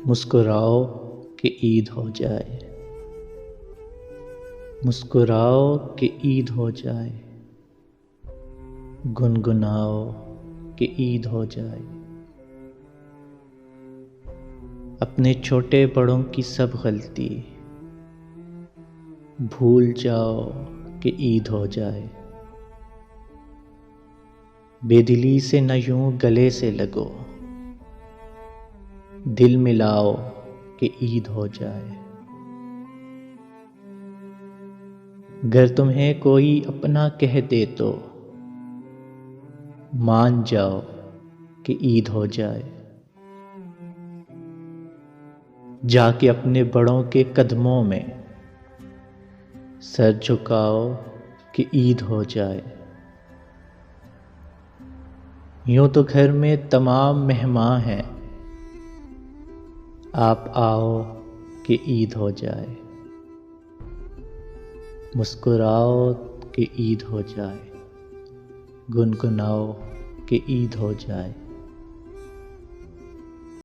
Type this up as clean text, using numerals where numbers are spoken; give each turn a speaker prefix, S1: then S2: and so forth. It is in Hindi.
S1: मुस्कुराओ कि ईद हो जाए, मुस्कुराओ कि ईद हो जाए, गुनगुनाओ कि ईद हो जाए। अपने छोटे बड़ों की सब गलती भूल जाओ कि ईद हो जाए। बेदिली से न यूं गले से लगो, दिल मिलाओ कि ईद हो जाए। गर तुम्हें कोई अपना कह दे तो मान जाओ कि ईद हो जाए। जाके अपने बड़ों के कदमों में सर झुकाओ कि ईद हो जाए। यूं तो घर में तमाम मेहमान हैं, आप आओ कि ईद हो जाए। मुस्कुराओ कि ईद हो जाए, गुनगुनाओ कि ईद हो जाए।